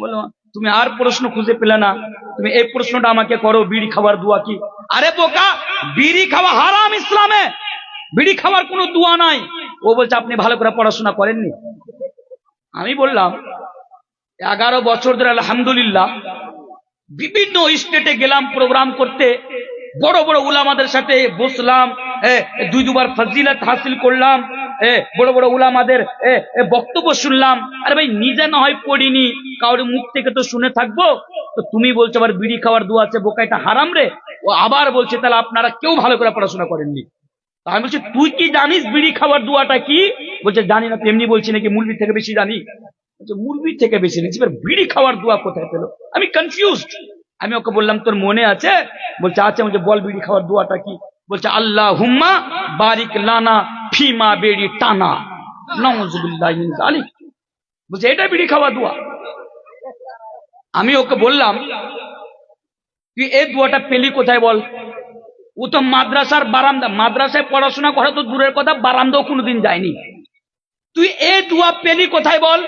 বললাম তুমি আর প্রশ্ন খুঁজে পেলে না, তুমি এই প্রশ্নটা আমাকে করো বিড়ি খাওয়ার দুয়া কি? আরে বোকা, বিড়ি খাওয়া হারাম ইসলামে, বিড়ি খাওয়ার কোনো দুয়া নাই. ও বলছে আপনি ভালো করে পড়াশোনা করেননি. আমি বললাম 11 বছর ধরে আলহামদুলিল্লাহ বিভিন্ন স্টেটে গেলাম প্রোগ্রাম করতে, বড় বড় উলামাদের সাথে বসলাম, দুবার ফজিলত হাসিল করলাম, বড় বড় উলামাদের বক্তব্য শুনলাম. আরে ভাই নিজে না হয় পড়িনি, কারোর মুখ থেকে তো শুনে থাকবো. তো তুমি বলছো আবার বিড়ি খাওয়ার দোয়া আছে, বোকা এটা হারাম রে. ও আবার বলছে তাহলে আপনারা কেউ ভালো করে পড়াশোনা করেননি. আমি বলছি তুই কি জানিস বিড়ি খাওয়ার দোয়াটা কি? বলছে জানি না. তো এমনি বলছি নাকি মুরগি থেকে বেশি জানি? মুরগি থেকে বেশি নিচ্ছি, বিড়ি খাওয়ার দোয়া কোথায় পেলো? আমি কনফিউজড. আমি ওকে বললাম তোর মনে আছে? বলছে আছে. বলছে বল বিড়ি খাওয়ার দোয়াটা কি? বলছে আল্লাহুম্মা বারিক লানা ফিমা বেড়ি টানা নাউজুবিল্লাহি মিন যালিক. বলছে এটা বিড়ি খাওয়ার দোয়া. আমি ওকে বললাম তুই এই দোয়াটা পেলি কোথায় বল? ও তো মাদ্রাসার বারান্দা, মাদ্রাসায় পড়াশোনা করা তো দূরের কথা, বারান্দাও কোনোদিন যায়নি. তুই এই দোয়া পেলি কোথায় বল?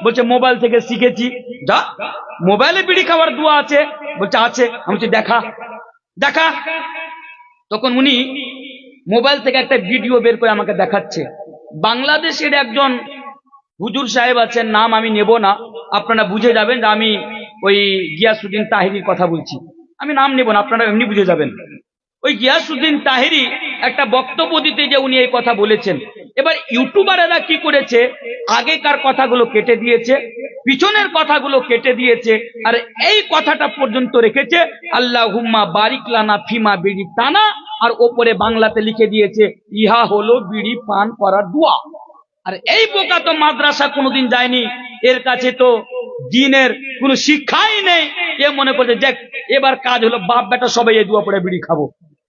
বলছে মোবাইল থেকে শিখেছি. যা, মোবাইলে বিড়ি খাওয়ার দোয়া আছে? বলছে আছে. আমি বলছি দেখা দেখা. তখন উনি মোবাইল থেকে একটা ভিডিও বের করে আমাকে দেখাচ্ছে. বাংলাদেশের একজন হুজুর সাহেব আছেন, নাম আমি নেব না, আপনারা বুঝে যাবেন যে আমি ওই গিয়াসউদ্দিন তাহিরির কথা বলছি. আমি নাম নেব না, আপনারা এমনি বুঝে যাবেন. ওই গিয়াসউদ্দিন তাহিরি একটা বক্তব্য দিতে যে উনি এই কথা বলেছেন. এবার ইউটিউবারেরা কি করেছে, আগেকার কথাগুলো কেটে দিয়েছে, পিছনের কথাগুলো কেটে দিয়েছে, আর এই কথাটা পর্যন্ত রেখেছে আল্লাহুম্মা বারিক লানা ফিমা বিড়ি টানা, আর ওপরে বাংলাতে লিখে দিয়েছে ইহা হলো বিড়ি পান করার দোয়া. আর এই বোকা তো মাদ্রাসা কোনোদিন যায়নি, এর কাছে তো দ্বীনের কোনো শিক্ষাই নেই. এ মনে করছে দেখ এবার কাজ হলো, বাপ বেটা সবাই এই দোয়া পড়ে বিড়ি খাবো.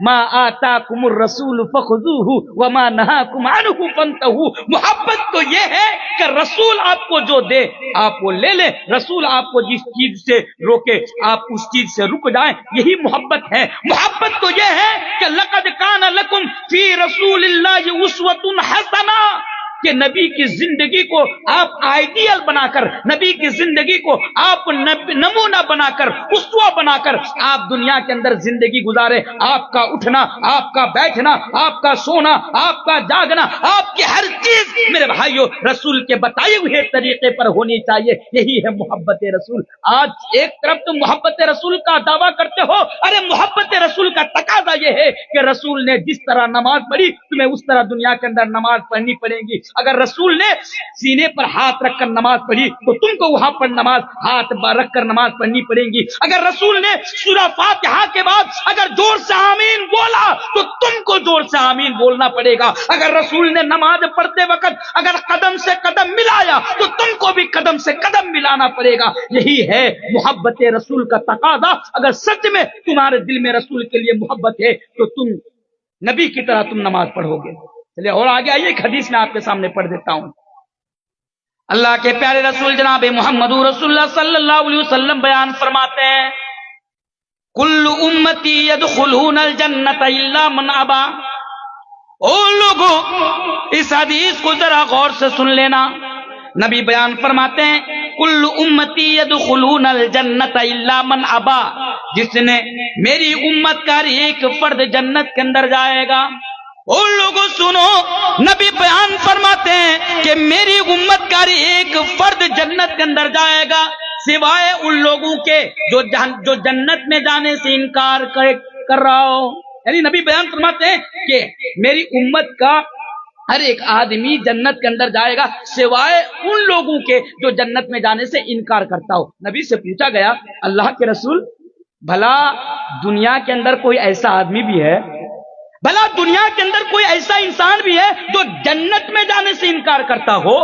ما آتاکم الرسول فخذوہ وما نہاکم عنہ فانتہوا. محبت تو یہ ہے کہ رسول آپ کو جو دے آپ وہ لے لیں، رسول آپ کو جس چیز سے روکے آپ اس چیز سے رک جائیں، یہی محبت ہے. محبت تو یہ ہے کہ لقد کان لکم فی رسول اللہ اسوۃ حسنہ، کہ نبی کی زندگی کو آپ آئیڈیل بنا کر، نبی کی زندگی کو آپ نمونہ بنا کر، اسوہ بنا کر آپ دنیا کے اندر زندگی گزارے. آپ کا اٹھنا، آپ کا بیٹھنا، آپ کا سونا، آپ کا جاگنا، آپ کی ہر چیز میرے بھائیوں رسول کے بتائے ہوئے طریقے پر ہونی چاہیے. یہی ہے محبت رسول. آج ایک طرف تم محبت رسول کا دعویٰ کرتے ہو، ارے محبت رسول کا تقاضا یہ ہے کہ رسول نے جس طرح نماز پڑھی تمہیں اس طرح دنیا کے اندر نماز پڑھنی پڑے گی. اگر رسول نے سینے پر ہاتھ رکھ کر نماز پڑھی تو تم کو وہاں پر نماز ہاتھ رکھ کر نماز پڑھنی پڑے گی. اگر رسول نے سورہ فاتحہ کے بعد اگر زور سے آمین بولا تو تم کو زور سے آمین بولنا پڑے گا. اگر رسول نے نماز پڑھتے وقت اگر قدم سے قدم ملایا تو تم کو بھی قدم سے قدم ملانا پڑے گا. یہی ہے محبت رسول کا تقاضا. اگر سچ میں تمہارے دل میں رسول کے لیے محبت ہے تو تم نبی کی طرح تم نماز پڑھو گے. چلیے اور آگے آئیے، ایک حدیث میں آپ کے سامنے پڑھ دیتا ہوں. اللہ کے پیارے رسول جناب محمد رسول اللہ صلی اللہ علیہ وسلم بیان فرماتے ہیں کل امتی یدخلون الجنت الا من ابا. او لوگوں اس حدیث کو ذرا غور سے سن لینا. نبی بیان فرماتے ہیں کل امتی یدخلون الجنت الا من ابا، جس نے میری امت کا ایک فرد جنت کے اندر جائے گا. اور لوگوں سنو، نبی بیان فرماتے ہیں کہ میری امت کا ایک فرد جنت کے اندر جائے گا سوائے ان لوگوں کے جو جنت میں جانے سے انکار کر رہا ہو. یعنی نبی بیان فرماتے ہیں کہ میری امت کا ہر ایک آدمی جنت کے اندر جائے گا سوائے ان لوگوں کے جو جنت میں جانے سے انکار کرتا ہو. نبی سے پوچھا گیا اللہ کے رسول بھلا دنیا کے اندر کوئی ایسا آدمی بھی ہے، بھلا دنیا کے اندر کوئی ایسا انسان بھی ہے جو جنت میں جانے سے انکار کرتا ہو؟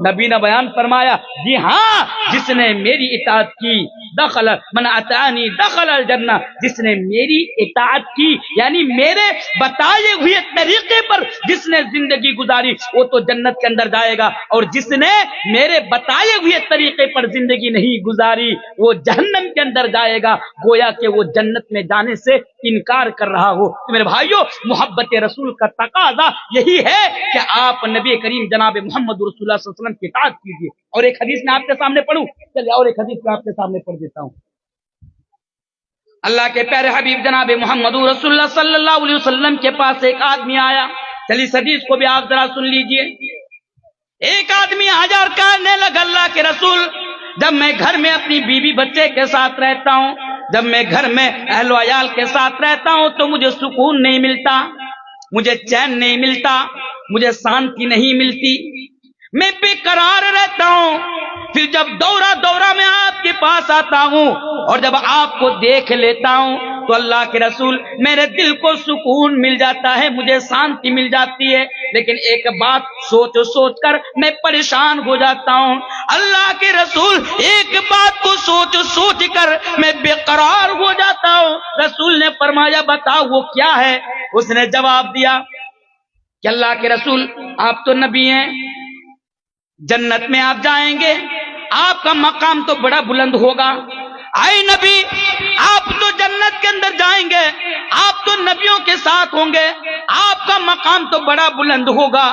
نبی نے بیان فرمایا جی ہاں، جس نے میری اطاعت کی دخل من اطاعنی دخل الجنہ، جس نے میری اطاعت کی یعنی میرے بتائے ہوئے طریقے پر جس نے زندگی گزاری وہ تو جنت کے اندر جائے گا، اور جس نے میرے بتائے ہوئے طریقے پر زندگی نہیں گزاری وہ جہنم کے اندر جائے گا، گویا کہ وہ جنت میں جانے سے انکار کر رہا ہو. میرے بھائیوں محبت رسول کا تقاضا یہی ہے کہ آپ نبی کریم جناب محمد رسول اللہ صلی اللہ علیہ وسلم کی اطاعت کیجیے. اور ایک حدیث میں آپ کے سامنے پڑھوں، چلیے اور ایک حدیث میں آپ کے سامنے پڑھ دیتا ہوں. اللہ کے پیارے حبیب جناب محمد رسول اللہ صلی اللہ علیہ وسلم کے پاس ایک آدمی آیا. چلیے اس حدیث کو بھی آپ ذرا سن لیجئے. ایک آدمی آجا اور کہنے لگا اللہ کے رسول جب میں گھر میں اپنی بیوی بچے کے ساتھ رہتا ہوں، جب میں گھر میں اہل و عیال کے ساتھ رہتا ہوں تو مجھے سکون نہیں ملتا، مجھے چین نہیں ملتا، مجھے شانتی نہیں ملتی، میں بے قرار رہتا ہوں. پھر جب دورہ میں آپ کے پاس آتا ہوں اور جب آپ کو دیکھ لیتا ہوں تو اللہ کے رسول میرے دل کو سکون مل جاتا ہے، مجھے شانتی مل جاتی ہے، لیکن ایک بات سوچ کر میں پریشان ہو جاتا ہوں. اللہ کے رسول ایک بات کو سوچ کر میں بے قرار ہو جاتا ہوں. رسول نے فرمایا بتاؤ وہ کیا ہے؟ اس نے جواب دیا کہ اللہ کے رسول آپ تو نبی ہیں، جنت میں آپ جائیں گے، آپ کا مقام تو بڑا بلند ہوگا. اے نبی آپ تو جنت کے اندر جائیں گے، آپ تو نبیوں کے ساتھ ہوں گے، آپ کا مقام تو بڑا بلند ہوگا،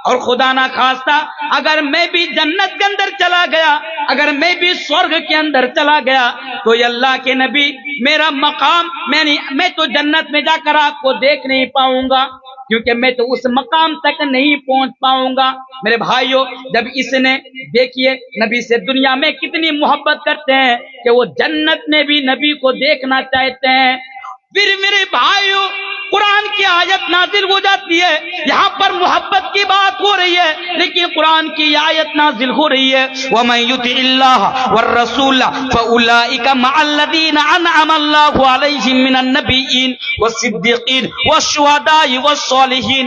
اور خدا نہ خواستہ اگر میں بھی جنت کے اندر چلا گیا، اگر میں بھی سورگ کے اندر چلا گیا تو یہ اللہ کے نبی میرا مقام میں تو جنت میں جا کر آپ کو دیکھ نہیں پاؤں گا، کیونکہ میں تو اس مقام تک نہیں پہنچ پاؤں گا. میرے بھائیوں جب اس نے دیکھیے نبی سے دنیا میں کتنی محبت کرتے ہیں کہ وہ جنت میں بھی نبی کو دیکھنا چاہتے ہیں. پھر میرے بھائیوں قرآن کی آیت نازل ہو جاتی ہے، یہاں پر محبت کی بات ہو رہی ہے لیکن قرآن کی آیت نازل ہو رہی ہے وَمَن يُطِعِ اللَّهَ وَالرَّسُولَ فَأُولَٰئِكَ مَعَ الَّذِينَ أَنْعَمَ اللَّهُ عَلَيْهِم مِّنَ النَّبِيِّينَ وَالصِّدِّيقِينَ وَالشُّهَدَاءِ وَالصَّالِحِينَ.